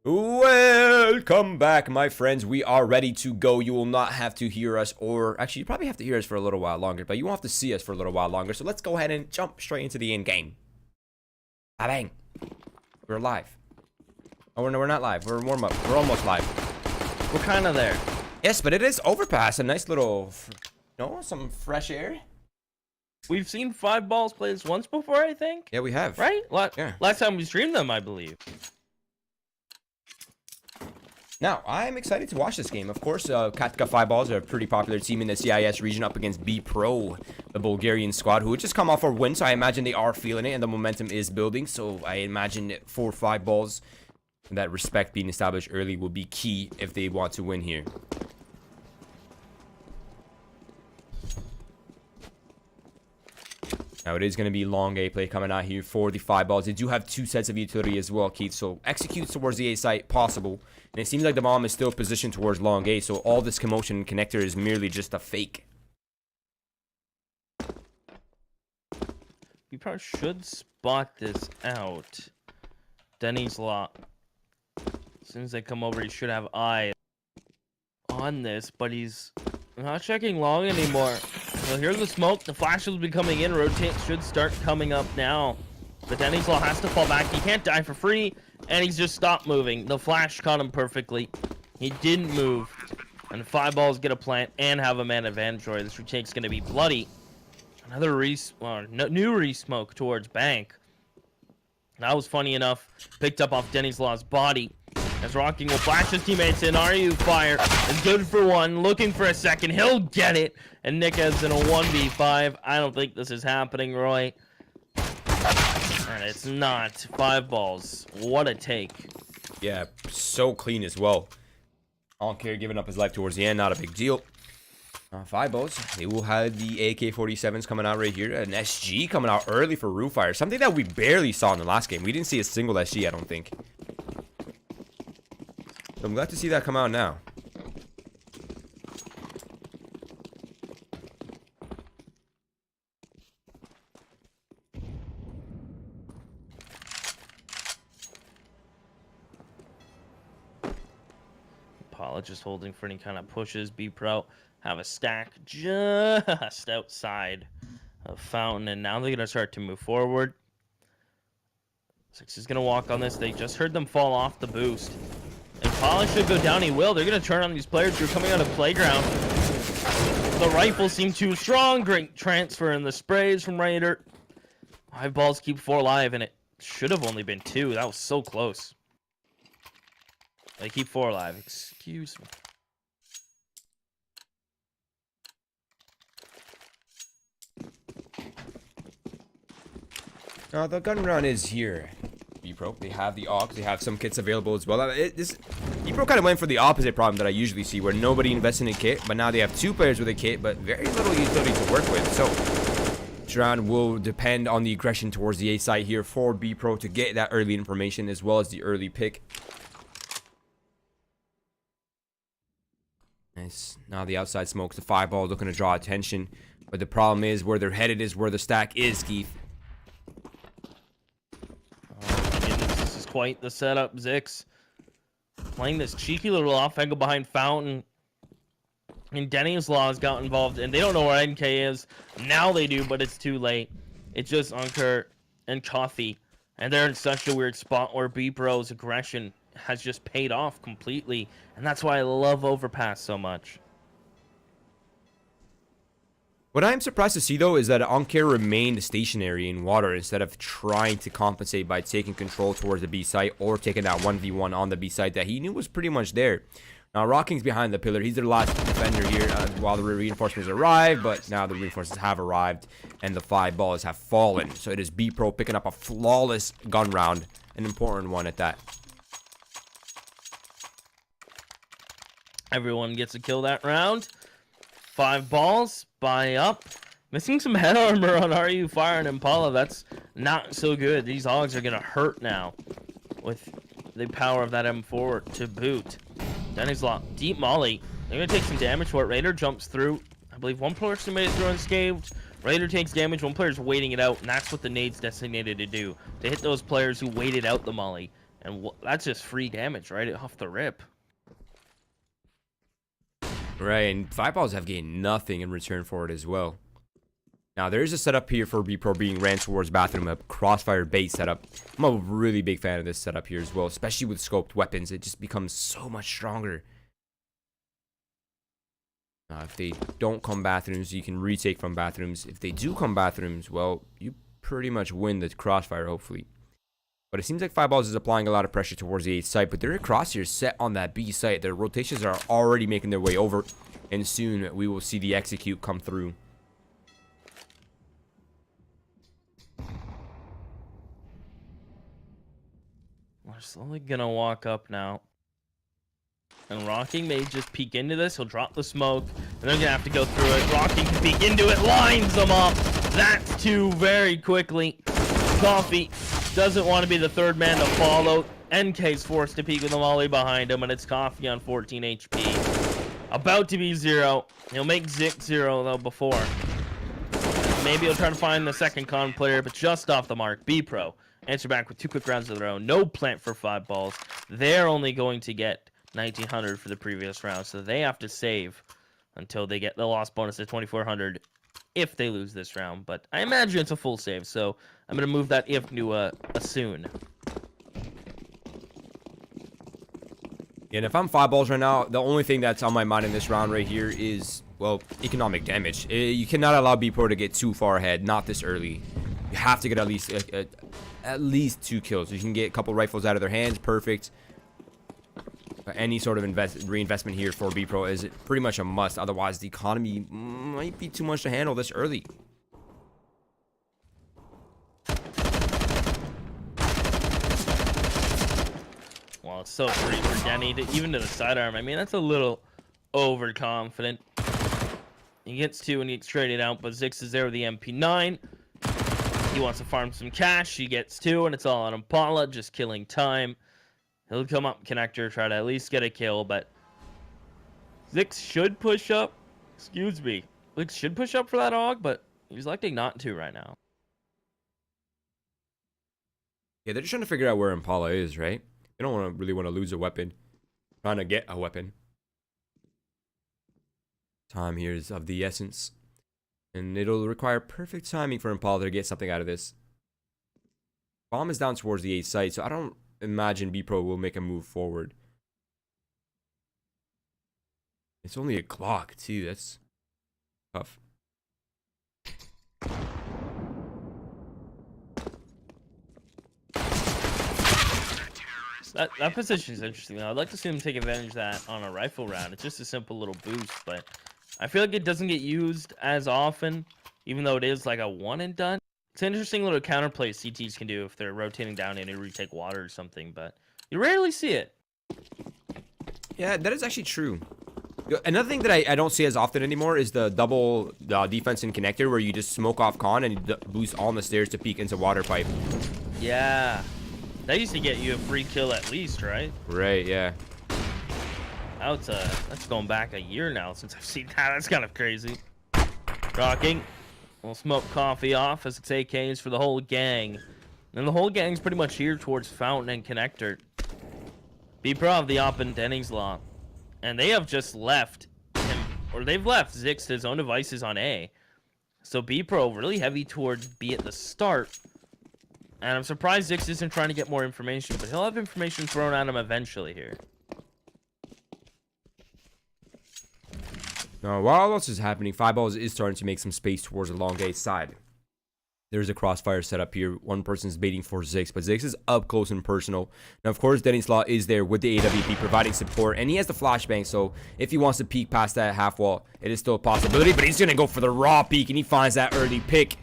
Welcome back, my friends. We are ready to go. You will not have to hear us, or actually, you probably have to hear us for a little while longer, but you won't have to see us for a little while longer. So let's go ahead and jump straight into the end game. Bang. We're live. Oh, no, we're not live. We're warm up. We're almost live. We're kind of there. Yes, but it is overpass. A nice little, some fresh air. We've seen 5balls play this once before, I think. Yeah, we have. Right? Yeah. Last time we streamed them, I believe. Now, I'm excited to watch this game. Of course, Katka 5balls are a pretty popular team in the CIS region up against Bpro, the Bulgarian squad, who had just come off a win, so I imagine they are feeling it, and the momentum is building, so I imagine for 5balls, that respect being established early will be key if they want to win here. Now, it is going to be long A play coming out here for the 5balls. They do have two sets of utility as well, Keith, so execute towards the A site possible. And it seems like the bomb is still positioned towards long A, so all this commotion and connector is merely just a fake. You probably should spot this out. Denny's Law. As soon as they come over, he should have eye on this, but he's not checking long anymore. So here's the smoke. The flash will be coming in. Rotate should start coming up now. But Denny's Law has to fall back. He can't die for free, and he's just stopped moving. The flash caught him perfectly. He didn't move. And 5balls get a plant and have a man advantage. This retake's going to be bloody. Another new re-smoke towards Bank. That was funny enough. Picked up off Denny's Law's body. As Rocking will flash his teammates in. RU fire is good for one. Looking for a second. He'll get it. And Nick is in a 1v5. I don't think this is happening, Roy. And it's not. 5balls. What a take. Yeah, so clean as well. Onker giving up his life towards the end. Not a big deal. 5balls. They will have the AK-47s coming out right here. An SG coming out early for Roofire. Something that we barely saw in the last game. We didn't see a single SG, I don't think. So I'm glad to see that come out now. Paula just holding for any kind of pushes. Bpro have a stack just outside of Fountain, and now they're going to start to move forward. Six is going to walk on this. They just heard them fall off the boost. And Paula should go down. He will. They're going to turn on these players who are coming out of playground. The rifle seemed too strong. Great transfer in the sprays from Raider. 5balls keep 4 alive, and it should have only been 2. That was so close. They keep 4 alive. Excuse me. The gun round is here. Bpro, they have the AUG, they have some kits available as well. Bpro kind of went for the opposite problem that I usually see, where nobody invests in a kit, but now they have 2 players with a kit, but very little utility to work with. So this round will depend on the aggression towards the A site here for Bpro to get that early information as well as the early pick. Nice. Now the outside smokes, the 5ball looking to draw attention, but the problem is where they're headed is where the stack is, Keith. This is quite the setup. Zix playing this cheeky little off angle behind Fountain. And Denny's Law has got involved, and they don't know where NK is. Now they do, but it's too late. It's just Unker and Coffee. And they're in such a weird spot where Bpro's aggression has just paid off completely. And that's why I love Overpass so much. What I'm surprised to see, though, is that Onker remained stationary in water instead of trying to compensate by taking control towards the B site or taking that 1v1 on the B site that he knew was pretty much there. Now, Rocking's behind the pillar. He's their last defender here while the reinforcements arrive, but now the reinforcements have arrived and the 5balls have fallen. So it is Bpro picking up a flawless gun round, an important one at that. Everyone gets a kill that round. 5balls, buy up. Missing some head armor on RU Fire and Impala. That's not so good. These hogs are going to hurt now with the power of that M4 to boot. Denny's Law, deep molly. They're going to take some damage for it. Raider jumps through. I believe one person made it through unscathed. Raider takes damage. One player's waiting it out, and that's what the nade's designated to do. To hit those players who waited out the molly. And that's just free damage, right? Off the rip. Right, and 5balls have gained nothing in return for it as well. Now, there is a setup here for Bpro being ran towards bathroom, a crossfire bait setup. I'm a really big fan of this setup here as well, especially with scoped weapons. It just becomes so much stronger. If they don't come bathrooms, you can retake from bathrooms. If they do come bathrooms, well, you pretty much win the crossfire, hopefully. But it seems like 5balls is applying a lot of pressure towards the A site, but they're crosshairs set on that B site. Their rotations are already making their way over, and soon we will see the execute come through. We're slowly gonna walk up now. And Rocking may just peek into this. He'll drop the smoke, and they're gonna have to go through it. Rocking can peek into it, lines them up. That's two very quickly. Coffee doesn't want to be the third man to follow. NK's forced to peek with the molly behind him, and it's Coffee on 14 HP. About to be 0. He'll make Zix 0 though before. Maybe he'll try to find the second con player, but just off the mark. Bpro answer back with 2 quick rounds of their own. No plant for 5balls. They're only going to get 1900 for the previous round, so they have to save until they get the loss bonus of 2400 if they lose this round. But I imagine it's a full save, so I'm gonna move that if to a soon. And if I'm 5balls right now, the only thing that's on my mind in this round right here is, well, economic damage. You cannot allow Bpro to get too far ahead, not this early. You have to get at least 2 kills. You can get a couple rifles out of their hands, perfect. But any sort of reinvestment here for Bpro is pretty much a must. Otherwise, the economy might be too much to handle this early. Well, it's so free for Denny, even to the sidearm. I mean, that's a little overconfident. He gets 2 and he gets traded out, but Zix is there with the MP9. He wants to farm some cash. He gets 2, and it's all on Impala, just killing time. He'll come up connector, try to at least get a kill, but Zix should push up. Excuse me. Zix should push up for that AUG, but he's electing not to right now. Yeah, they're just trying to figure out where Impala is, right? They don't really want to lose a weapon. Trying to get a weapon. Time here is of the essence. And it'll require perfect timing for Impala to get something out of this. Bomb is down towards the A site, so I don't imagine Bpro will make a move forward. It's only a clock, too. That's tough. That position is interesting, though. I'd like to see them take advantage of that on a rifle round. It's just a simple little boost, but I feel like it doesn't get used as often, even though it is like a one and done. It's an interesting little counterplay CTs can do if they're rotating down and they retake water or something, but you rarely see it. Yeah, that is actually true. Another thing that I don't see as often anymore is the double defense and connector where you just smoke off con and you boost on the stairs to peek into water pipe. Yeah. That used to get you a free kill at least, right? Right, yeah. Now that's going back a year now since I've seen that. That's kind of crazy. Rocking. We'll smoke Coffee off as it's AKs for the whole gang. And the whole gang's pretty much here towards Fountain and Connector. Bpro have the op in Denning's Law. And they have just left him, or they've left Zix to his own devices on A. So Bpro really heavy towards B at the start. And I'm surprised Zix isn't trying to get more information, but he'll have information thrown at him eventually here. Now, while all this is happening, 5balls is starting to make some space towards the long gate side. There's a crossfire set up here. One person's baiting for Zix, but Zix is up close and personal. Now, of course, Denny's Law is there with the AWP providing support, and he has the flashbang, so if he wants to peek past that half wall, it is still a possibility, but he's going to go for the raw peek, and he finds that early pick.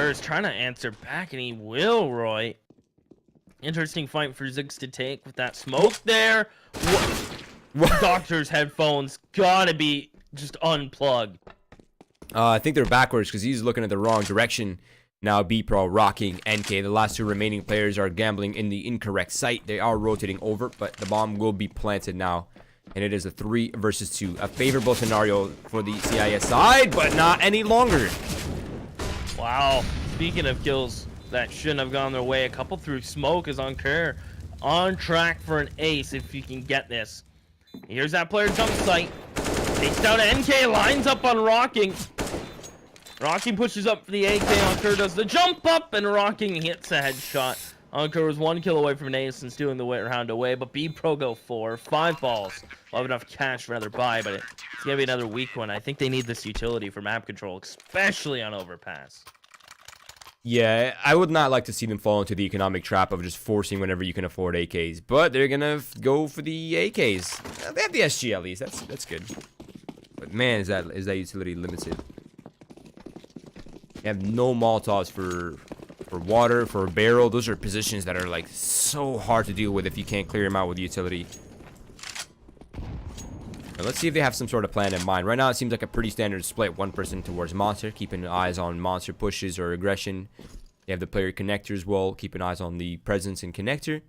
Is trying to answer back, and he will, Roy. Interesting fight for Zix to take with that smoke there. What? Doctor's headphones gotta be just unplugged. I think they're backwards because he's looking at the wrong direction. Now Bpro, Rocking, NK, the last 2 remaining players are gambling in the incorrect site. They are rotating over, but the bomb will be planted now. And it is a 3 versus 2. A favorable scenario for the CIS side, but not any longer. Wow. Speaking of kills that shouldn't have gone their way, a couple through smoke is on Kerr. On track for an ace if you can get this. Here's that player jump site. Takes down NK, lines up on Rocking. Rocking pushes up for the AK. Ankur does the jump up, and Rocking hits a headshot. Ankur was 1 kill away from an ace and stealing the round away, but Bpro go 4. 5 balls. We'll have enough cash for another buy, but it's going to be another weak one. I think they need this utility for map control, especially on overpass. Yeah, I would not like to see them fall into the economic trap of just forcing whenever you can afford AKs, but they're gonna go for the AKs. They have the SG at least. That's good. But man, is that utility limited? They have no Molotovs for water, for barrel. Those are positions that are like so hard to deal with if you can't clear them out with utility. Now, let's see if they have some sort of plan in mind. Right now, it seems like a pretty standard split. One person towards monster, keeping eyes on monster pushes or aggression. They have the player connector as well, keeping eyes on the presence and connector.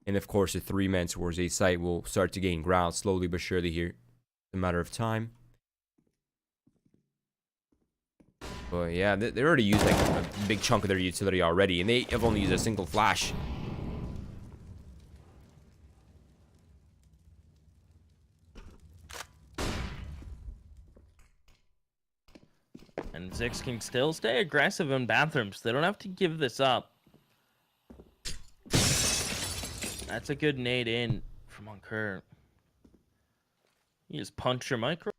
And of course, the 3-man towards a site will start to gain ground slowly but surely here. It's a matter of time. But yeah, they already used like a big chunk of their utility already, and they have only used a single flash. And Zix can still stay aggressive in bathrooms. They don't have to give this up. That's a good nade in from Ankur. You just punch your micro.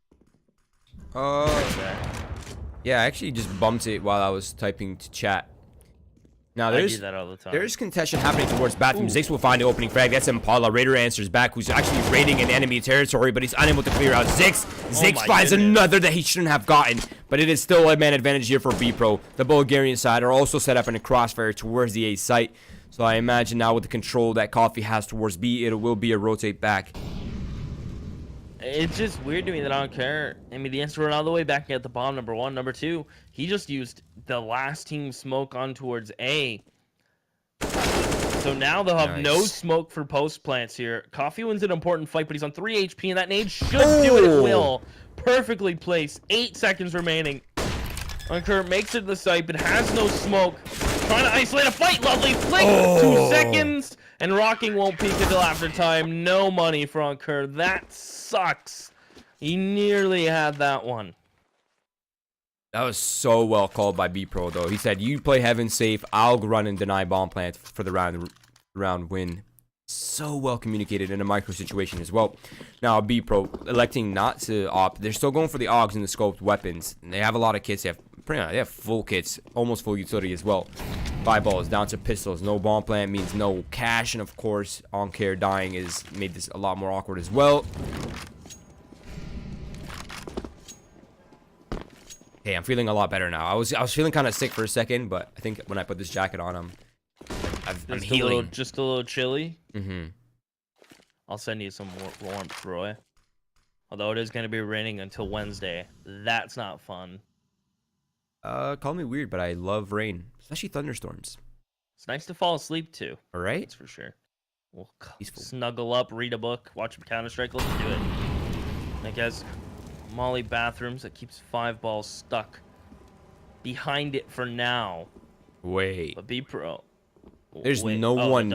Yeah, I actually just bumped it while I was typing to chat. Now I do that all the time. There's contention happening towards bathroom. Zix will find the opening frag. That's Impala. Raider answers back, who's actually raiding in enemy territory, but he's unable to clear out Zix. Zix finds another that he shouldn't have gotten, but it is still a man advantage here for Bpro. The Bulgarian side are also set up in a crossfire towards the A site, so I imagine now with the control that Coffee has towards B, it will be a rotate back. It's just weird to me that I don't care. I mean, the answer went all the way back at the bomb, number 1. Number 2, he just used the last team smoke on towards A. So now they'll have no smoke for post plants here. Coffee wins an important fight, but he's on 3 HP, and that nade should do it at will. Perfectly placed. 8 seconds remaining. Ankur makes it to the site, but has no smoke. Trying to isolate a fight. Lovely flick. 2 seconds. And Rocking won't peek until after time. No money for Ankur. That sucks. He nearly had that one. That was so well called by Bpro, though. He said, you play heaven safe. I'll run and deny bomb plant for the round win. So well communicated in a micro situation as well. Now, Bpro electing not to opt. They're still going for the AUGs and the scoped weapons. And they have a lot of kits. They have full kits, almost full utility as well. 5 balls down to pistols. No bomb plant means no cash, and of course, on-care dying has made this a lot more awkward as well. Hey, I'm feeling a lot better now. I was feeling kind of sick for a second, but I think when I put this jacket on, I'm healing. Just a little chilly. Mm-hmm. I'll send you some warmth, Roy. Although it is going to be raining until Wednesday. That's not fun. Call me weird, but I love rain, especially thunderstorms. It's nice to fall asleep too. All right, that's for sure. We'll snuggle up, read a book, watch Counter-Strike. Let's do it. I guess Molly bathrooms that keeps 5 balls stuck behind it for now. Wait. But Bpro. There's no one.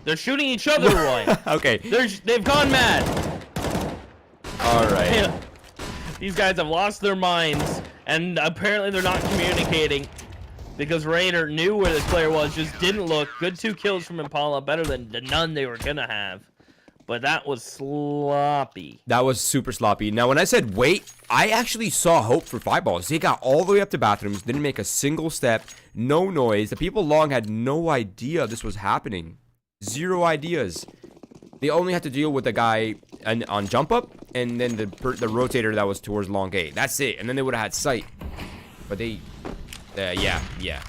They're shooting each other, Roy. Okay. They've gone mad. All right. These guys have lost their minds, and apparently they're not communicating because Raider knew where this player was, just didn't look. Good 2 kills from Impala, better than the none they were gonna have. But that was sloppy. That was super sloppy. Now, when I said wait, I actually saw hope for 5 balls. They got all the way up to bathrooms, didn't make a single step, no noise. The people long had no idea this was happening. 0 ideas. They only had to deal with the guy on jump up, and then the rotator that was towards long A. That's it. And then they would have had sight. But they, yeah.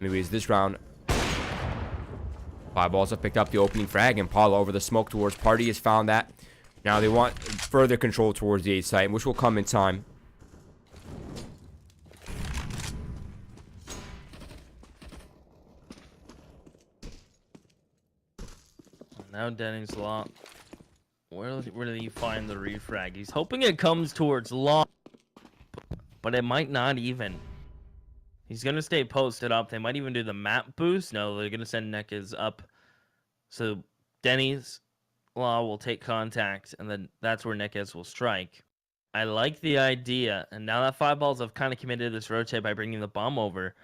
Anyways, this round, 5 balls have picked up the opening frag, and Paula over the smoke towards party has found that. Now they want further control towards the A site, which will come in time. Now Denny's Law. Where did he find the refrag? He's hoping it comes towards Law, but it might not even. He's gonna stay posted up. They might even do the map boost. No, they're gonna send Nekaz up. So Denny's Law will take contact, and then that's where Nekaz will strike. I like the idea, and now that 5balls have kind of committed this rotate by bringing the bomb over,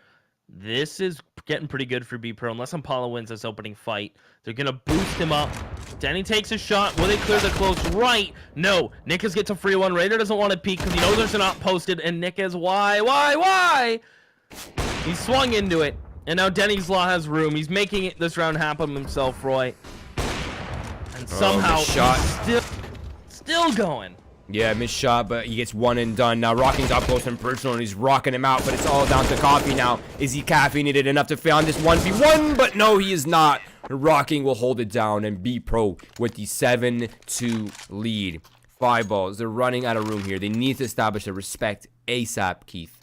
this is getting pretty good for Bpro. Unless Impala wins this opening fight, they're gonna boost him up. Denny takes a shot. Will they clear the close right? No. Nekaz gets a free one. Raider doesn't want to peek because he knows there's an op posted, and Nekaz, why? He swung into it, and now Denny's Law has room. He's making it this round happen himself, Roy. And somehow he's still going. Yeah, missed shot, but he gets one and done. Now Rocking's up close and personal, and he's rocking him out, but it's all down to Coffee now. Is he caffeinated enough to fail on this 1v1? But no, he is not. Rocking will hold it down, and Bpro with the 7-2 lead. 5balls, they're running out of room here. They need to establish a respect ASAP, Keith.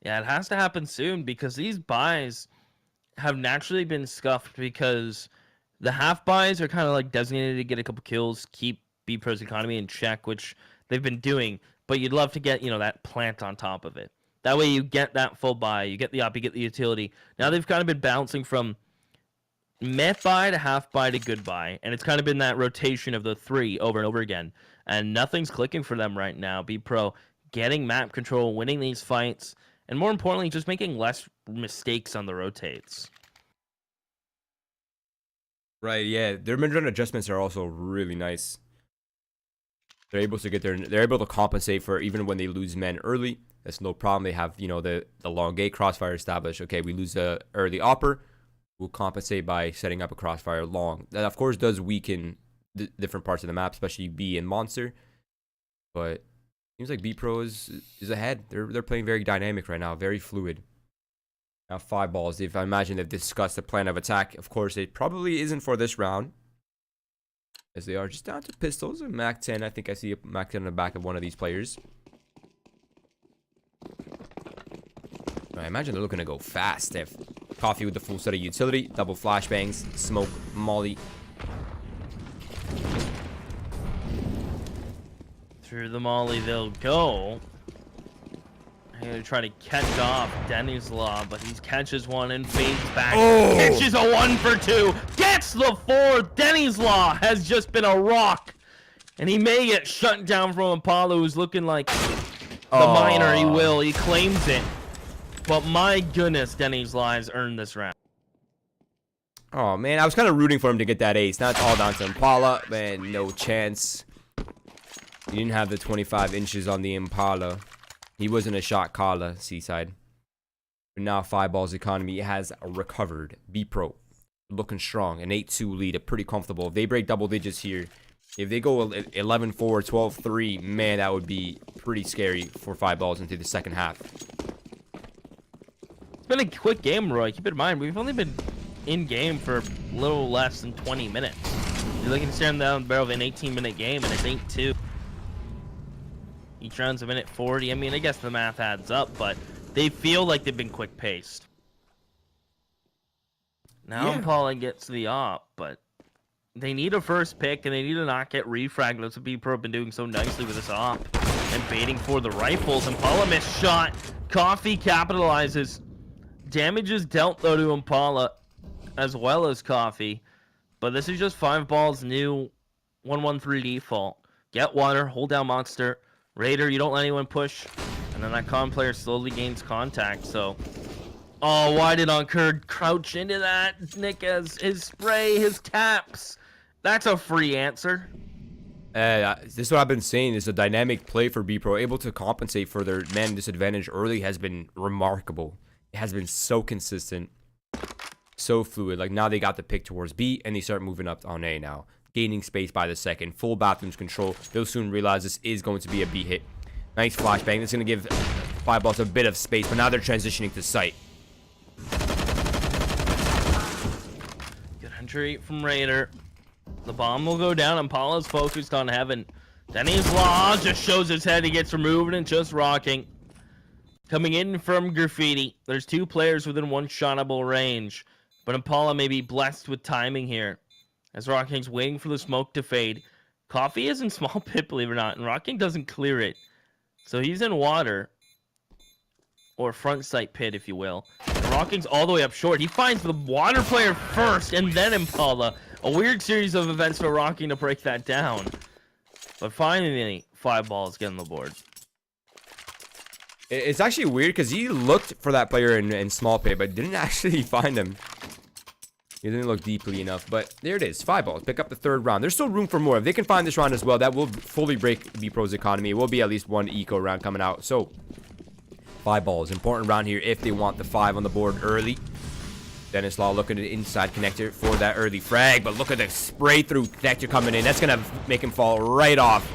Yeah, it has to happen soon because these buys have naturally been scuffed because the half buys are kind of like designated to get a couple kills, keep Bpro's economy in check, which they've been doing, but you'd love to get, that plant on top of it. That way you get that full buy, you get the op, you get the utility. Now they've kind of been bouncing from meh buy to half buy to good buy, and it's kind of been that rotation of the three over and over again, and nothing's clicking for them right now. Bpro getting map control, winning these fights, and more importantly, just making less mistakes on the rotates. Right, yeah. Their mid-run adjustments are also really nice. They're able to compensate for even when they lose men early. That's no problem. They have, the long gate crossfire established. Okay, we lose the early opper. We'll compensate by setting up a crossfire long. That of course does weaken different parts of the map, especially B and Monster. But seems like Bpro is ahead. They're playing very dynamic right now, very fluid. Now 5balls, if I imagine they've discussed a plan of attack. Of course, it probably isn't for this round, as they are just down to pistols and Mac 10. I think I see a Mac 10 on the back of one of these players. I imagine they're looking to go fast. They have Coffee with the full set of utility, double flashbangs, smoke, molly. Through the molly they'll go. I'm gonna try to catch off Denny's Law, but he catches one and fades back. Oh! Catches a 1 for 2. Gets the 4. Denny's Law has just been a rock. And he may get shut down from Impala, who's looking like the miner. He will. He claims it. But my goodness, Denny's Law has earned this round. Oh, man. I was kind of rooting for him to get that ace. Now it's all down to Impala. Man, no chance. He didn't have the 25 inches on the Impala. He wasn't a shot caller, Seaside. But now 5balls economy has recovered. Bpro looking strong. An 8-2 lead. Pretty comfortable. If they break double digits here, if they go 11-4, 12-3, man, that would be pretty scary for 5balls into the second half. It's been a quick game, Roy. Keep in mind, we've only been in game for a little less than 20 minutes. You're looking to stand down the barrel of an 18-minute game, and it's 8-2. Each round's a minute 40. I mean, I guess the math adds up, but they feel like they've been quick-paced. Now Impala gets the op, but they need a first pick, and they need to not get refragged. That's what Bpro have been doing so nicely with this op. And baiting for the rifles. Impala missed shot. Coffee capitalizes. Damage is dealt, though, to Impala, as well as Coffee. But this is just 5balls new 1-1-3 default. Get water, hold down Monster. Raider, you don't let anyone push. And then that con player slowly gains contact, so... Oh, why did Onkur crouch into that? Nick has his spray, his taps. That's a free answer. This is what I've been saying. Is a dynamic play for Bpro. Able to compensate for their man disadvantage early has been remarkable. It has been so consistent. So fluid. Like now they got the pick towards B and they start moving up on A now. Gaining space by the second. Full bathrooms control. They'll soon realize this is going to be a B hit. Nice flashbang. That's going to give 5balls a bit of space, but now they're transitioning to sight. Good entry from Raider. The bomb will go down. Impala's focused on heaven. Denny's Law just shows his head. He gets removed and just rocking. Coming in from Graffiti. There's two players within one shotable range. But Impala may be blessed with timing here. As Rock King's waiting for the smoke to fade. Coffee is in small pit, believe it or not, and Rock King doesn't clear it. So he's in water. Or front sight pit, if you will. And Rock King's all the way up short. He finds the water player first, and then Impala. A weird series of events for Rock King to break that down. But finally, 5balls get on the board. It's actually weird because he looked for that player in small pit, but didn't actually find him. He didn't look deeply enough, but there it is. 5balls. Pick up the third round. There's still room for more. If they can find this round as well, that will fully break Bpro's economy. It will be at least one eco round coming out. So, 5balls. Important round here if they want the 5 on the board early. Dennis Law looking at the inside connector for that early frag, but look at the spray through connector coming in. That's going to make him fall right off.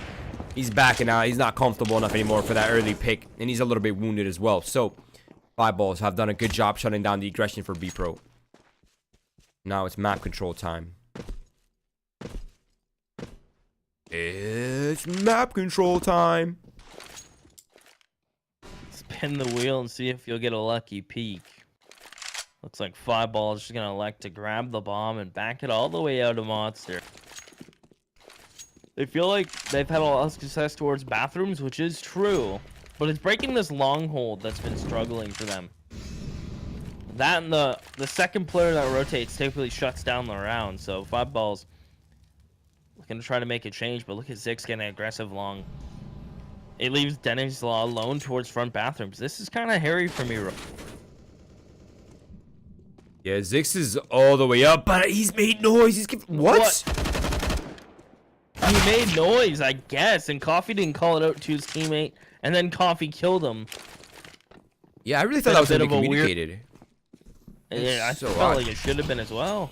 He's backing out. He's not comfortable enough anymore for that early pick, and he's a little bit wounded as well. So, 5balls have done a good job shutting down the aggression for Bpro. Now it's map control time. It's map control time. Spin the wheel and see if you'll get a lucky peek. Looks like 5balls just gonna elect to grab the bomb and back it all the way out of Monster. They feel like they've had a lot of success towards bathrooms, which is true, but it's breaking this long hold that's been struggling for them. That and the second player that rotates typically shuts down the round, so 5balls looking to try to make a change, but look at Zix getting aggressive long. It leaves Dennis Law alone towards front bathrooms. This is kind of hairy for me. Yeah, Zix is all the way up, but he's made noise. He's giving... What? He made noise, I guess, and Coffee didn't call it out to his teammate, and then Coffee killed him. Yeah, I really thought that was going to be communicated. Yeah, I felt like it should have been as well.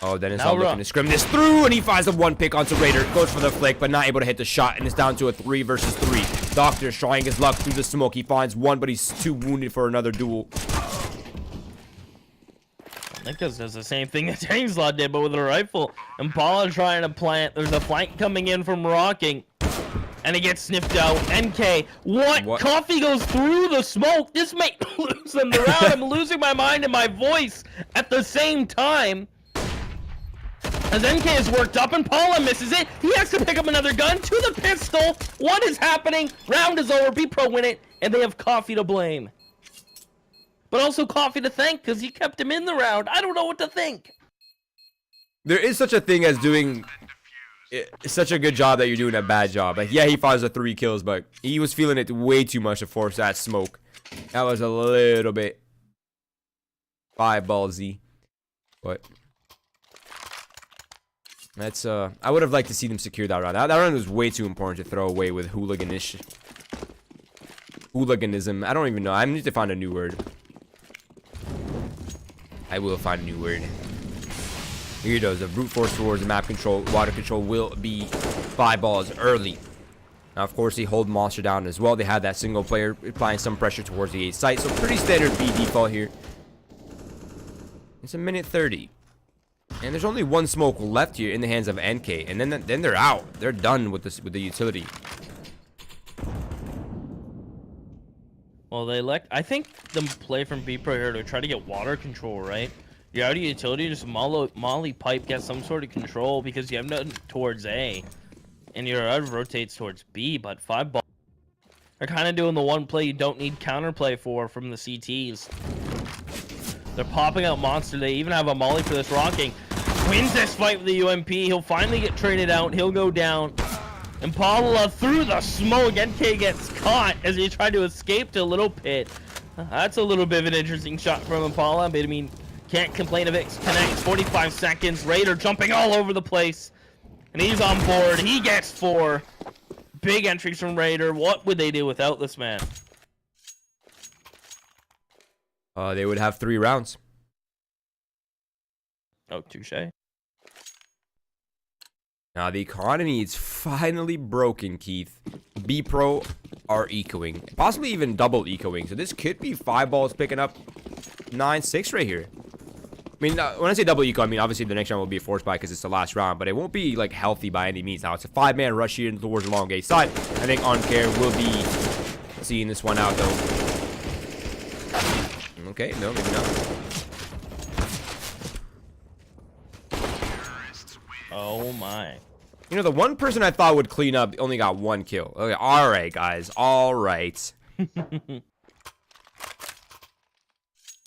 Oh, Dennis Law looking to scrim this through, and he finds a 1 pick onto Raider. Goes for the flick, but not able to hit the shot, and it's down to a 3 versus 3. Doctor's trying his luck through the smoke. He finds 1, but he's too wounded for another duel. Nicholas does the same thing that Law did, but with a rifle. Impala trying to plant. There's a flank coming in from Rocking. And he gets sniffed out. NK, what? Coffee goes through the smoke. This may lose them the round. I'm losing my mind and my voice at the same time. As NK is worked up and Paula misses it, he has to pick up another gun to the pistol. What is happening? Round is over. Bpro win it, and they have Coffee to blame. But also Coffee to thank because he kept him in the round. I don't know what to think. There is such a thing as doing such a good job that you're doing a bad job. Like, yeah, he fires the 3 kills, but he was feeling it way too much to force that smoke. That was a little bit 5ballsy. But that's I would have liked to see them secure that round. That round was way too important to throw away with hooliganism. I don't even know. I need to find a new word. I will find a new word. Here it goes. The brute force towards the map control, water control will be 5balls early. Now, of course, they hold Monster down as well. They had that single player applying some pressure towards the A site. So pretty standard B default here. It's a minute 30. And there's only 1 smoke left here in the hands of NK. And then they're out. They're done with this with the utility. Well, I think the play from Bpro here to try to get water control, right? You're out of utility, just molly pipe, get some sort of control because you have nothing towards A. And your out rotates towards B, but 5balls are kind of doing the one play you don't need counterplay for from the CTs. They're popping out Monster. They even have a molly for this Rocking. Wins this fight with the UMP. He'll finally get traded out. He'll go down. Impala through the smoke. NK gets caught as he tried to escape to a little pit. That's a little bit of an interesting shot from Impala, but I mean, can't complain if it connects. 45 seconds. Raider jumping all over the place. And he's on board. He gets 4. Big entries from Raider. What would they do without this man? They would have 3 rounds. Oh, touche. Now, the economy is finally broken, Keith. Bpro are ecoing. Possibly even double ecoing. So this could be 5balls picking up 9-6 right here. I mean, when I say double eco, I mean, obviously the next round will be a force buy because it's the last round. But it won't be, like, healthy by any means. Now, it's a 5-man rush here towards the long A side. I think OnCare will be seeing this one out, though. Okay, no, maybe not. Oh my. You know, the one person I thought would clean up only got 1 kill. Okay, all right, guys. All right.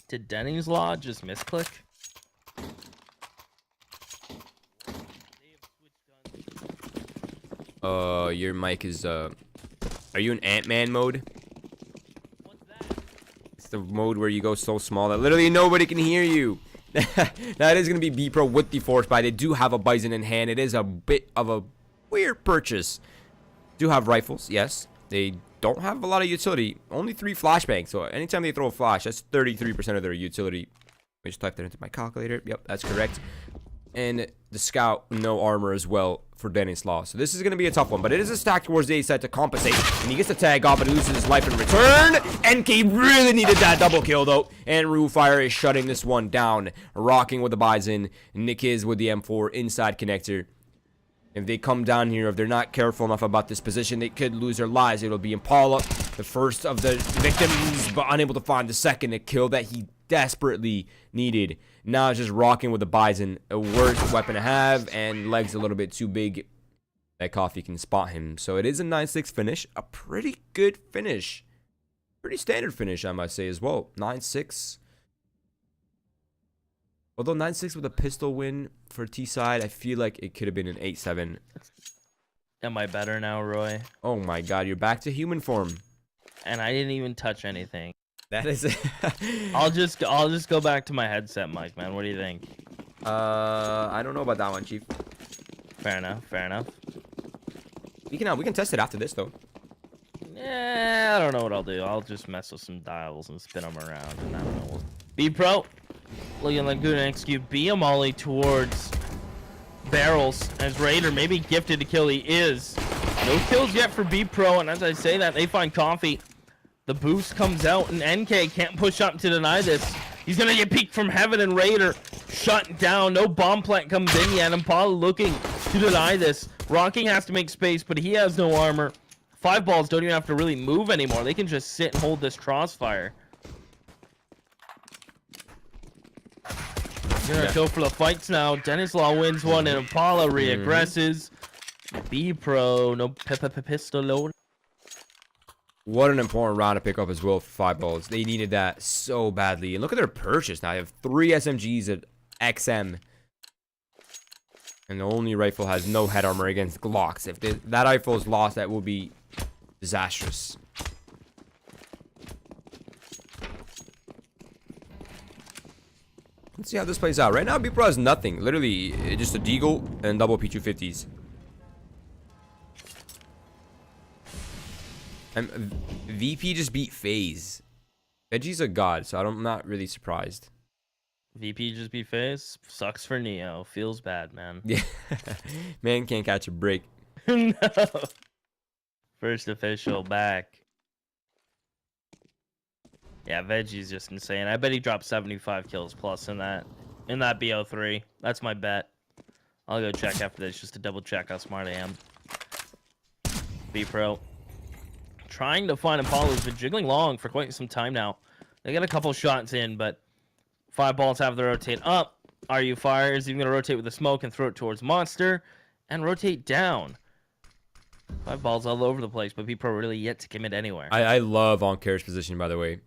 Did Denny's Law just misclick? Your mic is, are you in Ant-Man mode? What's that? It's the mode where you go so small that literally nobody can hear you. That is going to be Bpro with the Force Buy. They do have a Bison in hand. It is a bit of a weird purchase. Do have rifles, yes. They don't have a lot of utility. Only 3 flashbangs. So anytime they throw a flash, that's 33% of their utility. Let me just type that into my calculator. Yep, that's correct. And the Scout, no armor as well for Dennis Law. So this is going to be a tough one. But it is a stack towards the A side to compensate. And he gets the tag off, but he loses his life in return. NK really needed that double kill, though. And Rufire is shutting this one down. Rocking with the Bison. Nick is with the M4 inside connector. If they come down here, if they're not careful enough about this position, they could lose their lives. It'll be Impala, the first of the victims, but unable to find the second kill that he desperately needed. Now it's just rocking with the Bison, a worst weapon to have, and legs a little bit too big that Coffee can spot him. So it is a 9-6 finish, a pretty good finish. Pretty standard finish, I must say, as well. 9-6. Although 9-6 with a pistol win for T-Side, I feel like it could have been an 8-7. Am I better now, Roy? Oh my god, you're back to human form. And I didn't even touch anything. That is I'll just go back to my headset mic, man. What do you think? I don't know about that one, Chief. Fair enough, fair enough. We can test it after this though. Yeah, I don't know what I'll do. I'll just mess with some dials and spin them around, and I don't know. Bpro looking like good execute. Be a molly towards barrels as Raider maybe gifted to kill. He is. No kills yet for Bpro, and as I say that, they find Coffee. The boost comes out, and NK can't push up to deny this. He's gonna get peeked from heaven, and Raider shut down. No bomb plant comes in yet, and Paul looking to deny this. Rocking has to make space, but he has no armor. 5balls don't even have to really move anymore. They can just sit and hold this crossfire. Gonna go for the fights now. Dennis Law wins one, and Impala re-aggresses. Bpro, no pistol. What an important round to pick up as well for 5balls. They needed that so badly. And look at their purchase now. They have 3 SMGs at XM. And the only rifle has no head armor against Glocks. If that rifle is lost, that will be disastrous. Let's see how this plays out. Right now, Bpro has nothing. Literally, just a Deagle and double P250s. And VP just beat FaZe. Veggie's a god, so I'm not really surprised. VP just beat FaZe? Sucks for Neo. Feels bad, man. Yeah. Man can't catch a break. No. First official back. Yeah, Veggie's just insane. I bet he dropped 75 kills plus in that BO3. That's my bet. I'll go check after this just to double check how smart I am. Bpro trying to find Impala, who's been jiggling long for quite some time now. They got a couple shots in, but 5balls have to rotate up. RU Fire is even going to rotate with the smoke and throw it towards Monster and rotate down. 5balls all over the place, but Bpro really yet to commit anywhere. I love on Care's position, by the way.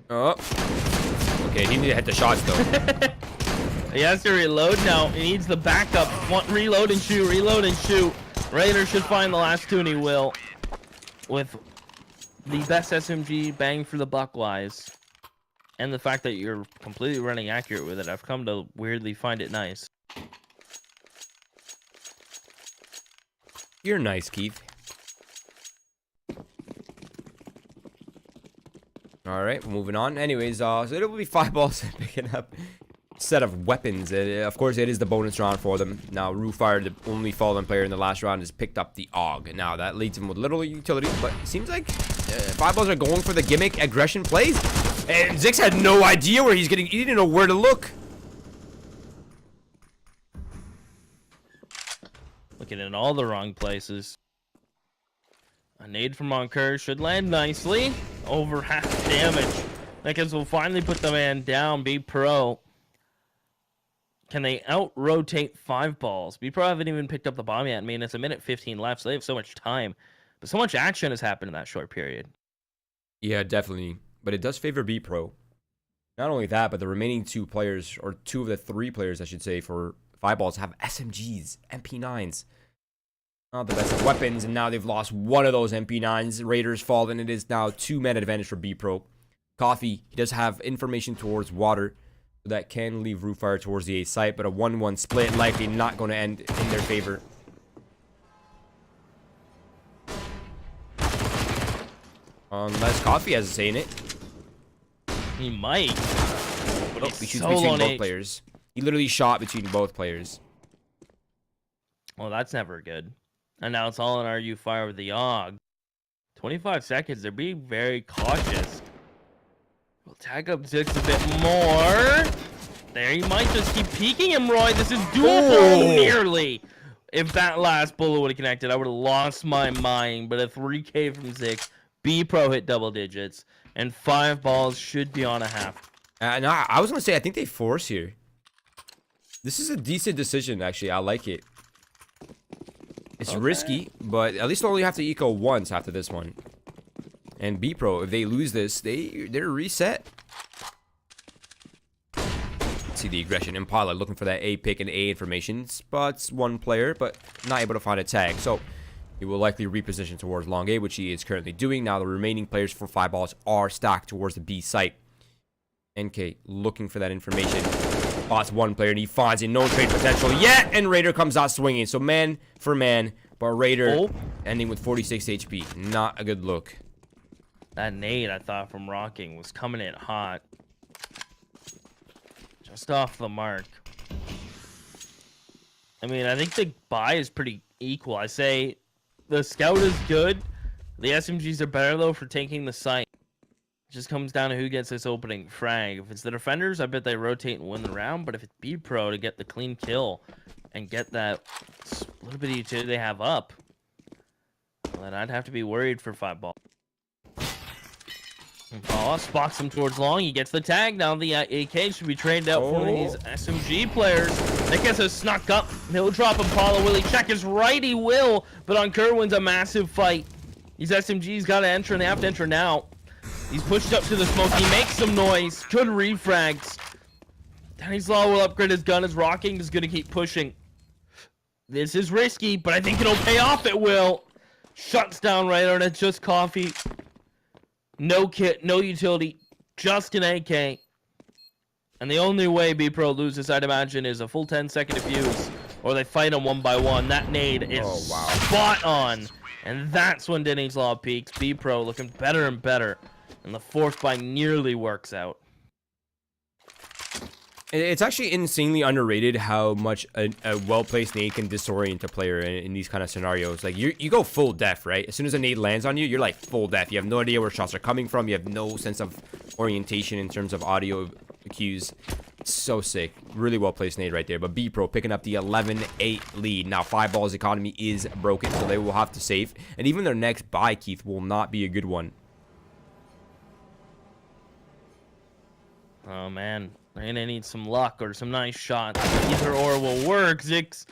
Oh. Okay, he needed to hit the shots, though. He has to reload now. He needs the backup. Reload and shoot, reload and shoot. Raider should find the last two, and he will. With the best SMG bang for the buck wise. And the fact that you're completely running accurate with it. I've come to weirdly find it nice. You're nice, Keith. Alright, moving on. Anyways, so it will be 5balls picking up a set of weapons. Of course, it is the bonus round for them. Now, Rufire, the only fallen player in the last round, has picked up the AUG. Now, that leads him with little utility, but it seems like 5balls are going for the gimmick aggression plays. And Zix had no idea where he's getting. He didn't know where to look. Looking in all the wrong places. A nade from Monker should land nicely. Over half damage. Because we'll finally put the man down. Bpro Can they out-rotate 5balls? Bpro haven't even picked up the bomb yet. I mean, it's a minute 15 left, so they have so much time. But so much action has happened in that short period. Yeah, definitely. But it does favor Bpro. Not only that, but the remaining two players, or two of the three players, I should say, for 5balls have SMGs, MP9s. Not the best of weapons, and now they've lost one of those MP9s. Raiders fall, and it is now 2-man advantage for Bpro. Coffee, he does have information towards water. That can leave roof fire towards the A site, but a 1-1 split likely not going to end in their favor. Unless Coffee has a say in it. He might. But he shoots between both players. He literally shot between both players. Well, that's never good. And now it's all in RU fire with the AUG. 25 seconds. They're being very cautious. We'll tag up Zix a bit more. There, he might just keep peeking him, Roy. This is doable nearly. If that last bullet would have connected, I would have lost my mind. But a 3K from Zix. Bpro hit double digits. And 5balls should be on a half. No, I was going to say, I think they force here. This is a decent decision, actually. I like it. It's risky, but at least they'll only have to eco once after this one. And Bpro, if they lose this, they're reset. Let's see the aggression. Impala looking for that A pick and A information. Spots one player, but not able to find a tag. So he will likely reposition towards long A, which he is currently doing. Now the remaining players for 5balls are stacked towards the B site. NK looking for that information. Spots one player and he finds it. No trade potential yet, and Raider comes out swinging. So man for man, but Raider ending with 46 HP. Not a good look. That nade, I thought, from Rocking was coming in hot. Just off the mark. I mean, I think the buy is pretty equal. I say the scout is good. The SMGs are better, though, for taking the site. It just comes down to who gets this opening frag. If it's the defenders, I bet they rotate and win the round. But if it's Bpro to get the clean kill and get that little bit of utility they have up, well, then I'd have to be worried for 5ball. Impala spots him towards long. He gets the tag. Now the AK should be traded out for these SMG players. That gets us snuck up. He'll drop Impala. Will he check his right? He will. But on Kerwin's a massive fight. These SMGs got to enter, and they have to enter now. He's pushed up to the smoke. He makes some noise. Good refrags. Danny's Law will upgrade his gun as Rocking is going to keep pushing. This is risky, but I think it'll pay off. It will. Shuts down right on it. Just Coffee. No kit, no utility, just an AK. And the only way Bpro loses, I'd imagine, is a full 10-second defuse, or they fight him one by one. That nade is spot on. And that's when Denny's Law peaks. Bpro looking better and better. And the fourth buy nearly works out. It's actually insanely underrated how much a well-placed nade can disorient a player in these kind of scenarios. Like, you go full def, right? As soon as a nade lands on you, you're like full def. You have no idea where shots are coming from. You have no sense of orientation in terms of audio cues. It's so sick. Really well-placed nade right there. But Bpro picking up the 11-8 lead. Now, 5balls economy is broken, so they will have to save. And even their next buy, Keith, will not be a good one. Oh, man. And I need some luck or some nice shots. Either or will work. Zix,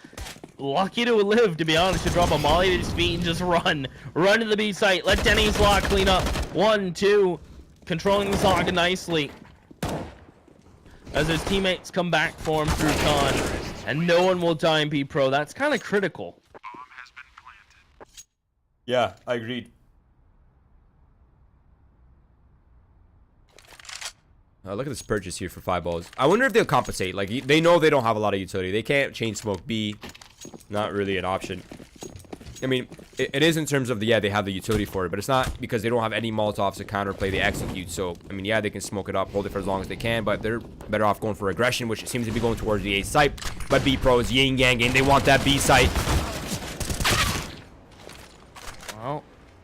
lucky to live, to be honest, to drop a molly to his feet and just run. Run to the B site. Let Denny's Law clean up. 1, 2. Controlling the Zaga nicely. As his teammates come back for him through con. And no one will die in Bpro. That's kind of critical. Yeah, I agreed. Look at this purchase here for 5balls. I wonder if they'll compensate. Like, they know they don't have a lot of utility. They can't chain smoke B. Not really an option. I mean, it is in terms of the, yeah, they have the utility for it, but it's not because they don't have any Molotovs to counterplay the execute. So, I mean, yeah, they can smoke it up, hold it for as long as they can, but they're better off going for aggression, which seems to be going towards the A site. But Bpro is yin-yanging. They want that B site. Well,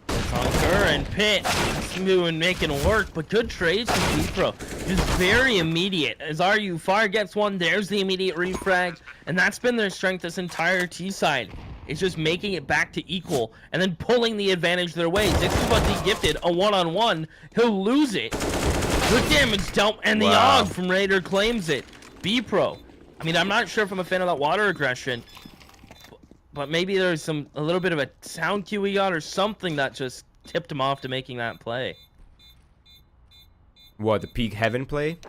it's on Kerr and Pitt. Doing making work, but good trades from Bpro. Just very immediate. As RU Fire gets one, there's the immediate refrag, and that's been their strength this entire T side. It's just making it back to equal and then pulling the advantage their way. Zix is about to be gifted a one-on-one. He'll lose it. Good damage dealt, and the AUG from Raider claims it. Bpro I mean, I'm not sure if I'm a fan of that water aggression, but maybe there's a little bit of a sound cue he got or something that just tipped him off to making that play. What, the peak heaven play?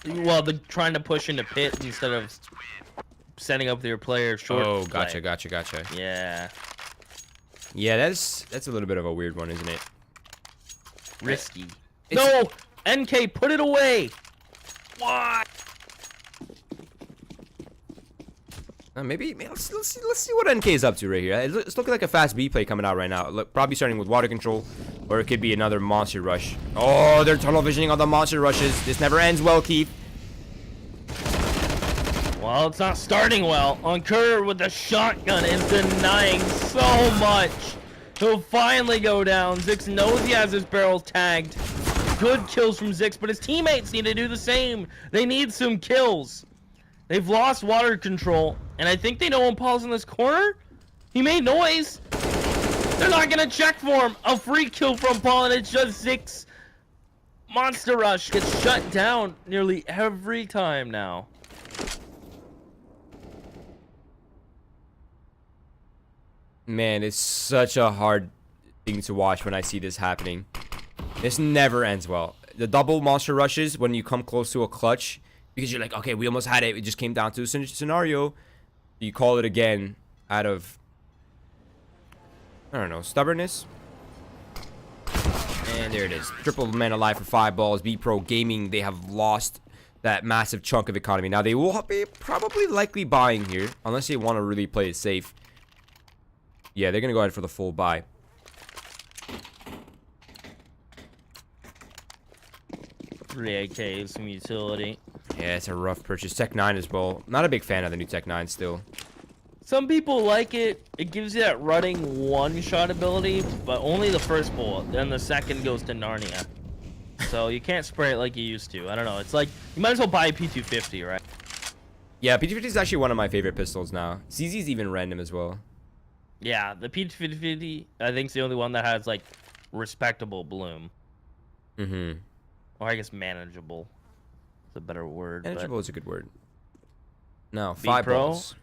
Well, the trying to push into pit instead of setting up their player short. Oh, play. gotcha. Yeah. Yeah, that's a little bit of a weird one, isn't it? Risky. No! NK, put it away! Why? Maybe let's see what NK is up to right here. It's looking like a fast B play coming out right now. Look, probably starting with water control, or it could be another monster rush. Oh, they're tunnel visioning on the monster rushes. This never ends well, Keith. Well, it's not starting well. Ankur with the shotgun is denying so much. He'll finally go down. Zix knows he has his barrel tagged. Good kills from Zix, but his teammates need to do the same. They need some kills. They've lost water control, and I think they know when Paul's in this corner. He made noise. They're not gonna check for him. A free kill from Paul, and it's just Zix. Monster Rush gets shut down nearly every time now. Man, it's such a hard thing to watch when I see this happening. This never ends well. The double monster rushes when you come close to a clutch, because you're like, okay, we almost had it. It just came down to a scenario. You call it again out of, I don't know, stubbornness. And there it is. Triple man alive for 5balls. Bpro Gaming, they have lost that massive chunk of economy. Now, they will be probably likely buying here, unless they want to really play it safe. Yeah, they're going to go ahead for the full buy. AK, some utility. Yeah, it's a rough purchase. Tech 9 as well. Not a big fan of the new Tech 9 still. Some people like it. It gives you that running one-shot ability, but only the first bullet. Then the second goes to Narnia. So you can't spray it like you used to. I don't know. It's like, you might as well buy a P250, right? Yeah, P250 is actually one of my favorite pistols now. CZ's even random as well. Yeah, the P250, I think, is the only one that has, like, respectable bloom. Mm-hmm. Or I guess manageable. It's a better word. Manageable is a good word. No, Bpro? 5balls.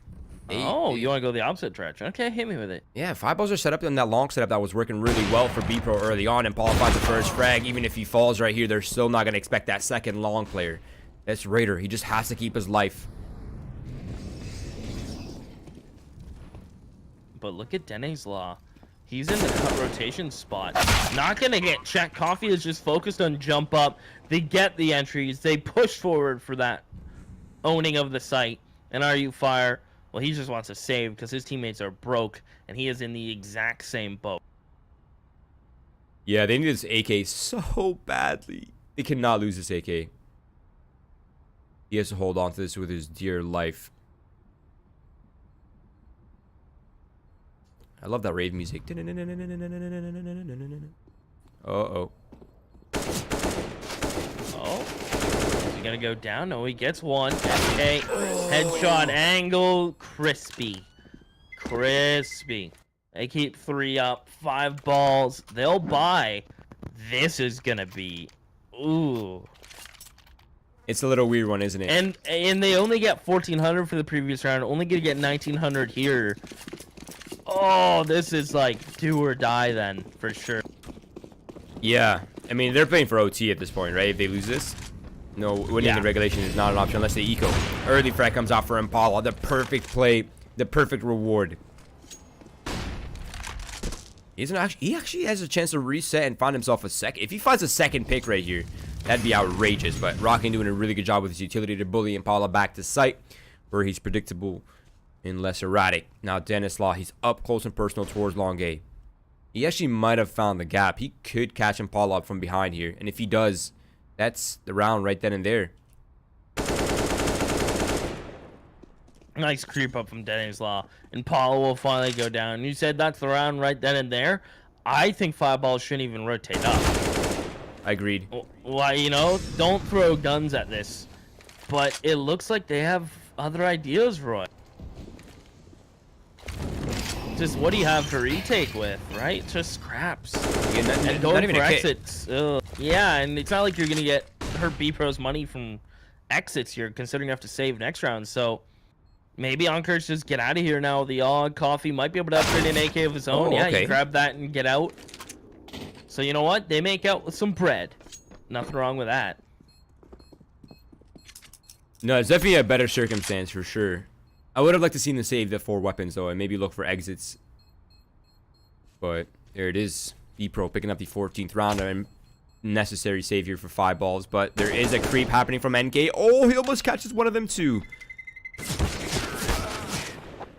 Oh, you want to go the opposite direction? Okay, hit me with it. Yeah, 5balls are set up in that long setup that was working really well for Bpro early on, and Paul finds the first frag. Even if he falls right here, they're still not going to expect that second long player. That's Raider. He just has to keep his life. But look at Dene's Law. He's in the cut rotation spot. Not going to get checked. Coffee is just focused on jump up. They get the entries. They push forward for that owning of the site. And are you fire? Well, he just wants to save because his teammates are broke. And he is in the exact same boat. Yeah, they need this AK so badly. They cannot lose this AK. He has to hold on to this with his dear life. I love that rave music. Uh-oh. Oh. Is he going to go down? No, he gets one. Okay. Headshot angle. Crispy. Crispy. They keep 3 up. 5balls. They'll buy. This is going to be... Ooh. It's a little weird one, isn't it? And they only get 1,400 for the previous round. Only going to get 1,900 here. Oh, this is like do or die then, for sure. Yeah. I mean, they're playing for OT at this point, right? If they lose this. No, winning the regulation is not an option unless they eco. Early frag comes out for Impala. The perfect play. The perfect reward. He actually has a chance to reset and find himself a second. If he finds a second pick right here, that'd be outrageous. But Rockin doing a really good job with his utility to bully Impala back to site, where he's predictable and less erratic. Now Dennis Law, he's up close and personal towards long A. He actually might have found the gap. He could catch Impala up from behind here. And if he does, that's the round right then and there. Nice creep up from Denny's Law. And Paul will finally go down. You said that's the round right then and there. I think 5balls shouldn't even rotate up. I agreed. Well, you know, don't throw guns at this. But it looks like they have other ideas, Roy. Just what do you have to retake with, right? Just scraps. Yeah, and going for exits. Yeah, and it's not like you're going to get hurt Bpro's money from exits here, considering you have to save next round. So maybe Encourage just get out of here now. The odd Coffee might be able to upgrade an AK of his own. Yeah, okay. you grab that and get out. So you know what? They make out with some bread. Nothing wrong with that. No, it's definitely a better circumstance for sure. I would have liked to seen them save the 4 weapons though, and maybe look for exits. But there it is. Bpro picking up the 14th round and necessary save here for 5balls. But there is a creep happening from NK. Oh, he almost catches one of them too.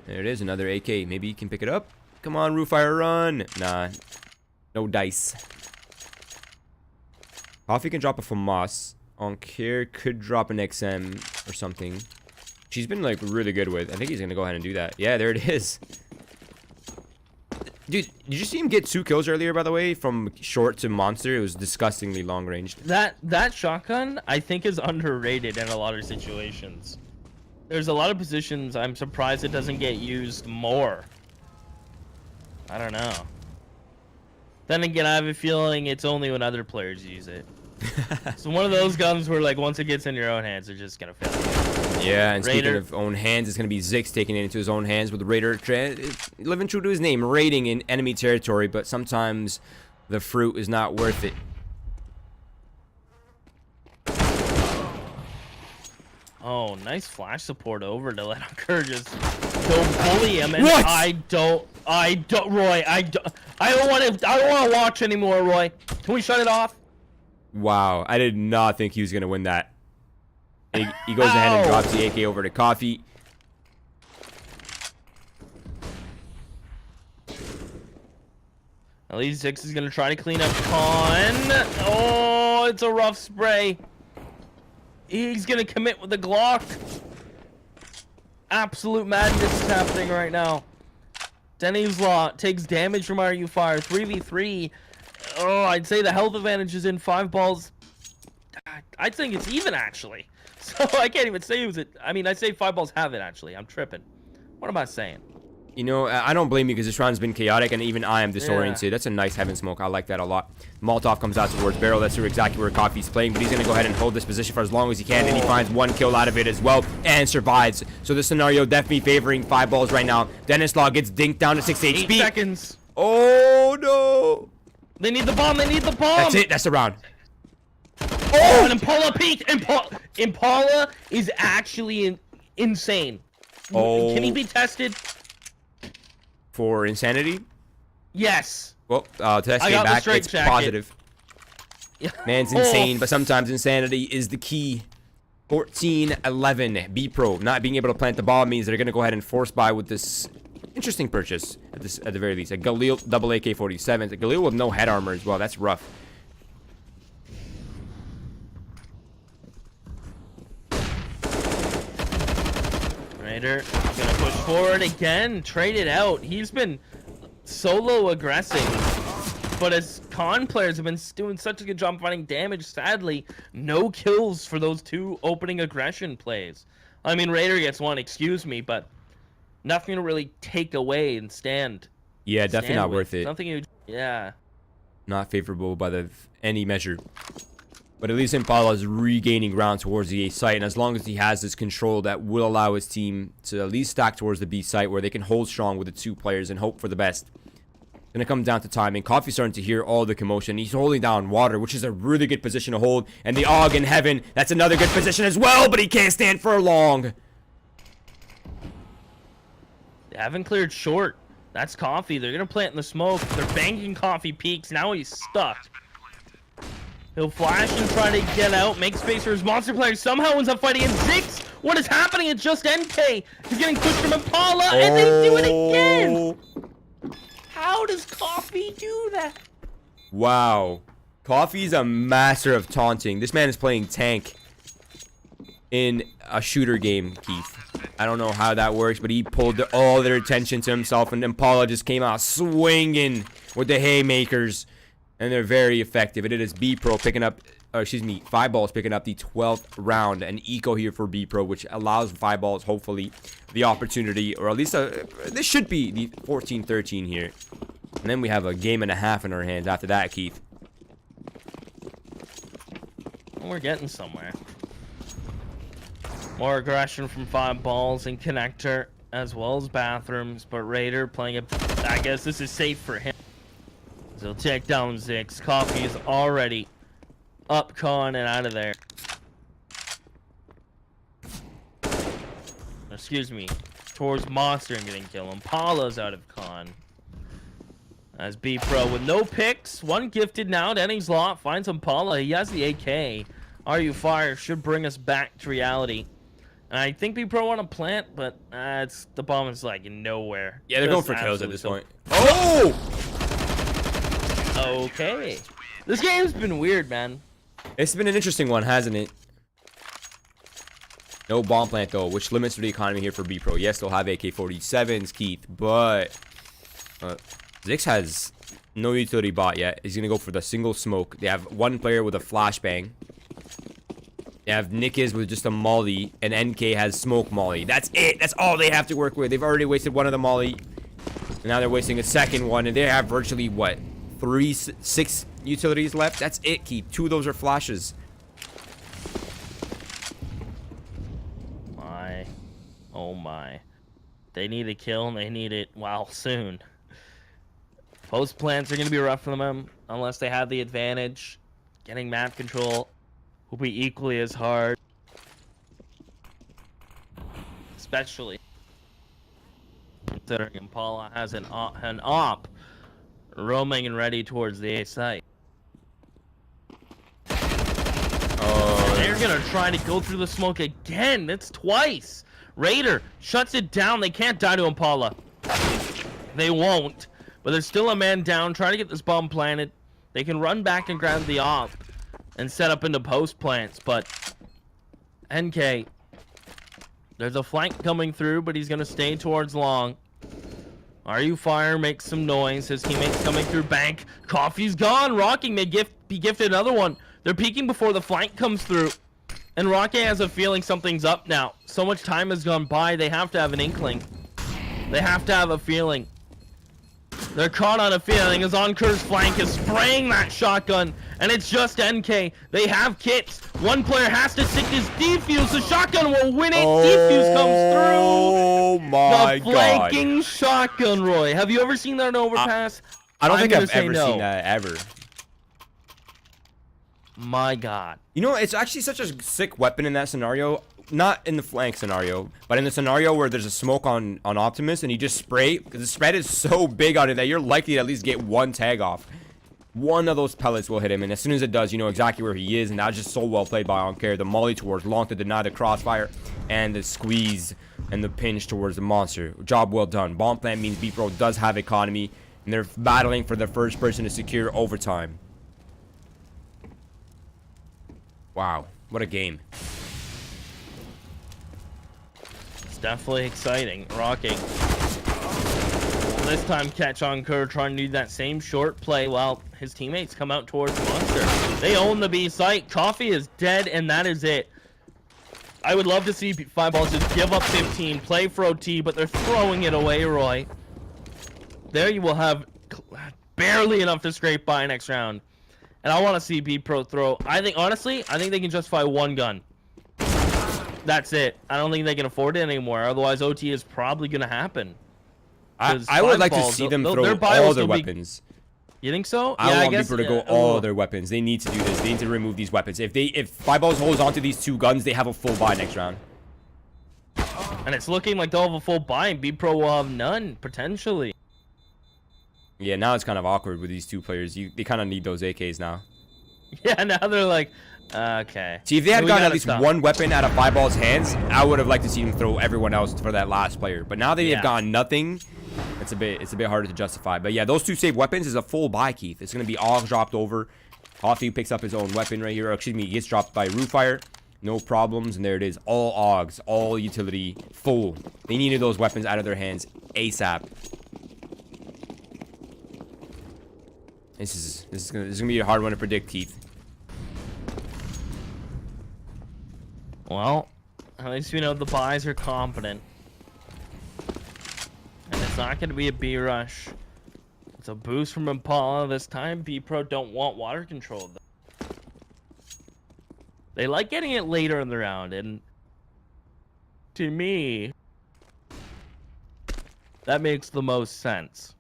There it is, another AK. Maybe he can pick it up. Come on, Roofire, run. Nah, no dice. Coffee can drop a FAMAS. Onkir could drop an XM or something. She's been like really good with. I think he's gonna go ahead and do that. Yeah, there it is. Dude, did you see him get 2 kills earlier, by the way, from short to monster? It was disgustingly long ranged. That shotgun, I think, is underrated in a lot of situations. There's a lot of positions I'm surprised it doesn't get used more. I don't know. Then again, I have a feeling it's only when other players use it. So one of those guns where, like, once it gets in your own hands, they're just gonna fail. Yeah, and Raider. speaking of own hands, it's going to be Zix taking it into his own hands with the Raider living true to his name, raiding in enemy territory, but sometimes the fruit is not worth it. Oh, nice flash support over to let Encourage just go bully him. And What? I don't, Roy, I don't want to watch anymore, Roy. Can we shut it off? Wow, I did not think he was going to win that. He goes ahead and drops the AK over to Coffee. At least Zix is going to try to clean up Con. Oh, it's a rough spray. He's going to commit with the Glock. Absolute madness is happening right now. Denny's Law takes damage from RU Fire. 3v3. Oh, I'd say the health advantage is in 5balls. I think it's even, actually. So I can't even say who's it. I mean, I say 5balls have it, actually. I'm tripping. What am I saying? You know, I don't blame you because this round's been chaotic, and even I am disoriented. That's a nice heaven smoke. I like that a lot. Molotov comes out towards Barrel. That's exactly where Coffee's playing, but he's going to go ahead and hold this position for as long as he can, and he finds 1 kill out of it as well, and survives. So this scenario definitely favoring 5balls right now. Dennis Law gets dinked down to 6 HP. 8 seconds. Oh, no. They need the bomb. They need the bomb. That's it. That's the round. Oh, and Impala peaked. Impala is actually insane. Oh. Can he be tested? For insanity? Yes. Well, test I came got the back. straight It's jacket. positive. Man's insane, but sometimes insanity is the key. 14-11. Bpro not being able to plant the ball means they're going to go ahead and force buy with this interesting purchase at the very least. A Galil double AK-47. A Galil with no head armor as well. That's rough. Raider gonna push forward again. Trade it out. He's been solo aggressive, but as con players have been doing such a good job finding damage, sadly, no kills for those 2 opening aggression plays. I mean, Raider gets 1, excuse me, but nothing to really take away and stand. Yeah, definitely not worth it. Nothing huge. Yeah. Not favorable by any measure. But at least Impala is regaining ground towards the A site, and as long as he has this control, that will allow his team to at least stack towards the B site, where they can hold strong with the 2 players and hope for the best. Gonna come down to timing. Coffee's starting to hear all the commotion. He's holding down Water, which is a really good position to hold, and the AUG in heaven, that's another good position as well, but he can't stand for long. They haven't cleared short. That's Coffee. They're gonna plant in the smoke. They're banking Coffee peaks. Now he's stuck. He'll flash and try to get out, make space for his monster player. Somehow ends up fighting in Zix. What is happening? It's just NK. He's getting pushed from Impala, and they do it again. How does Coffee do that? Wow. Coffee's a master of taunting. This man is playing tank in a shooter game, Keith. I don't know how that works, but he pulled all their attention to himself, and Impala just came out swinging with the haymakers. And they're very effective. And it is Bpro picking up, or excuse me, 5balls picking up the 12th round. An eco here for Bpro, which allows 5balls, hopefully, the opportunity, or at least this should be the 14-13 here. And then we have a game and a half in our hands after that, Keith. We're getting somewhere. More aggression from 5balls and connector, as well as bathrooms. But Raider playing a... I guess this is safe for him. So he'll take down Zix. Coffee is already up con and out of there. Excuse me. Towards Monster and getting killed. Impala's out of con. As Bpro with no picks. One gifted now. Denning's lot finds Impala. He has the AK. Are You Fire should bring us back to reality. And I think Bpro want to plant, but it's the bomb is like nowhere. Yeah, they're going for kills at this point. Oh! Okay. This game's been weird, man. It's been an interesting one, hasn't it? No bomb plant though, which limits the economy here for Bpro. Yes, they'll have AK-47s, Keith, but Zix has no utility bot yet. He's gonna go for the single smoke. They have one player with a flashbang. They have Nickis with just a molly, and NK has smoke molly. That's it. That's all they have to work with. They've already wasted one of the molly, and now they're wasting a second one, and they have virtually what, 6 utilities left. That's it, Keith. 2 of those are flashes. Oh my. They need a kill and they need it, wow, soon. Post plants are going to be rough for them unless they have the advantage. Getting map control will be equally as hard. Especially considering Impala has an op roaming and ready towards the A site. Oh, they're going to try to go through the smoke again. That's twice. Raider shuts it down. They can't die to Impala. They won't. But there's still a man down trying to get this bomb planted. They can run back and grab the op and set up into post plants. But NK, there's a flank coming through, but he's going to stay towards long. Are You Fire makes some noise. His teammates coming through bank. Coffee's gone. Rocking may be gifted another one. They're peeking before the flank comes through. And Rocky has a feeling something's up now. So much time has gone by, they have to have an inkling. They have to have a feeling. They're caught on a feeling as Onkur's flank is spraying that shotgun. And it's just NK. They have kits. One player has to stick his defuse. The shotgun will win it. Defuse comes through. Oh my the god. flanking shotgun, Roy. Have you ever seen that in overpass? I don't think I've ever seen that ever. My god. You know, it's actually such a sick weapon in that scenario. Not in the flank scenario, but in the scenario where there's a smoke on Optimus and you just spray, because the spread is so big on it that you're likely to at least get one tag off. One of those pellets will hit him, and as soon as it does, you know exactly where he is, and that's just so well played by Onker. The molly towards long to deny the crossfire, and the squeeze and the pinch towards the monster. Job well done. Bomb plant means Bpro does have economy, and they're battling for the first person to secure overtime. Wow, what a game. It's definitely exciting. Rocking. This time catch on Kerr trying to do that same short play while his teammates come out towards Monster. They own the B site. Coffee is dead, and that is it. I would love to see 5balls just give up 15, play for OT, but they're throwing it away, Roy. There you will have barely enough to scrape by next round. And I want to see Bpro throw. Honestly, I think they can justify one gun. That's it. I don't think they can afford it anymore. Otherwise, OT is probably going to happen. I would like to see them throw all their weapons. You think so? I want Bpro to go all their weapons. They need to do this. They need to remove these weapons. If 5balls holds onto these 2 guns, they have a full buy next round. And it's looking like they'll have a full buy, and Bpro will have none, potentially. Yeah, now it's kind of awkward with these 2 players. They kind of need those AKs now. Yeah, now they're like, okay. See, if they had gotten at least one weapon out of 5balls' hands, I would have liked to see them throw everyone else for that last player. But now that they've gotten nothing, it's a bit harder to justify. But yeah, those 2 saved weapons is a full buy, Keith. It's going to be all dropped over. Coffee picks up his own weapon right here. Or, excuse me, he gets dropped by Roofire. No problems, and there it is. All AUGs, all utility, full. They needed those weapons out of their hands ASAP. This is gonna be a hard one to predict, Keith. Well, at least we know the buys are competent. And it's not going to be a B rush. It's a boost from Impala. This time, Bpro don't want water control, though. They like getting it later in the round, and To me, that makes the most sense.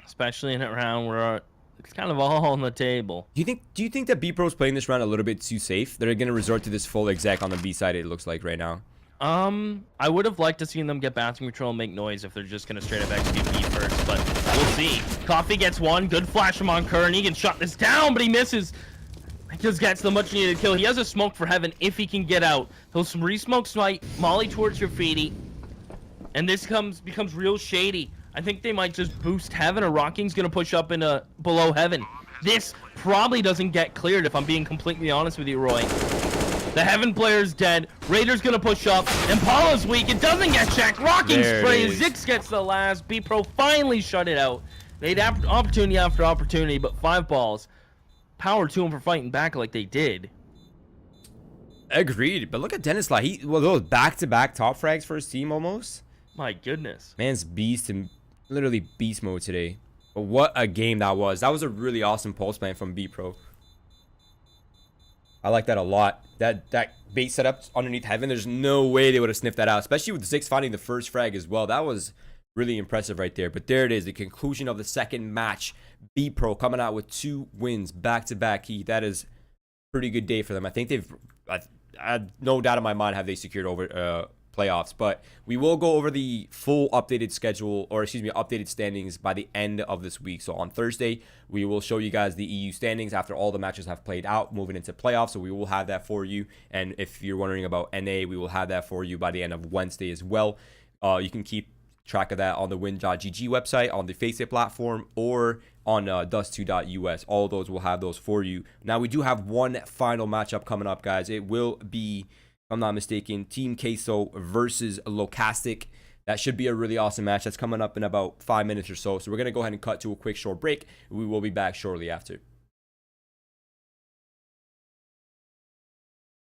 Especially in a round where it's kind of all on the table. Do you think that Bpro's playing this round a little bit too safe? They're gonna resort to this full exec on the B side, it looks like right now. I would have liked to see them get bathroom control and make noise if they're just gonna straight up execute B first, but we'll see. Coffee gets one, good flash from on Kerr, and he can shut this down, but he misses. He just gets the much needed kill. He has a smoke for heaven if he can get out. Those re-smokes might molly towards graffiti, and this becomes real shady. I think they might just boost heaven, or Rocking's gonna push up into below heaven. This probably doesn't get cleared if I'm being completely honest with you, Roy. The heaven player's dead. Raider's gonna push up. Impala's weak. It doesn't get checked. Rocking sprays. Zix gets the last. Bpro finally shut it out. They'd have opportunity after opportunity, but 5balls. Power to him for fighting back like they did. Agreed. But look at Dennis Law. Well, those back-to-back top frags for his team almost. My goodness. Man's beast in literally beast mode today. But what a game that was. That was a really awesome pulse plan from Bpro. I like that a lot. That bait setup underneath heaven, there's no way they would have sniffed that out, especially with Zix finding the first frag as well. That was really impressive right there. But there it is, the conclusion of the second match. Bpro coming out with 2 wins back-to-back. That is a pretty good day for them. I think I have no doubt in my mind have they secured over playoffs, but we will go over the full updated schedule, or excuse me, updated standings by the end of this week. So on Thursday, we will show you guys the EU standings after all the matches have played out, moving into playoffs. So we will have that for you. And if you're wondering about NA, we will have that for you by the end of Wednesday as well. You can keep track of that on the win.gg website, on the Faceit platform, or on dust2.us. All of those will have those for you. Now, we do have one final matchup coming up, guys. It will be, if I'm not mistaken, Team Queso versus Locastic. That should be a really awesome match. That's coming up in about 5 minutes or so. So we're going to go ahead and cut to a quick short break. We will be back shortly after.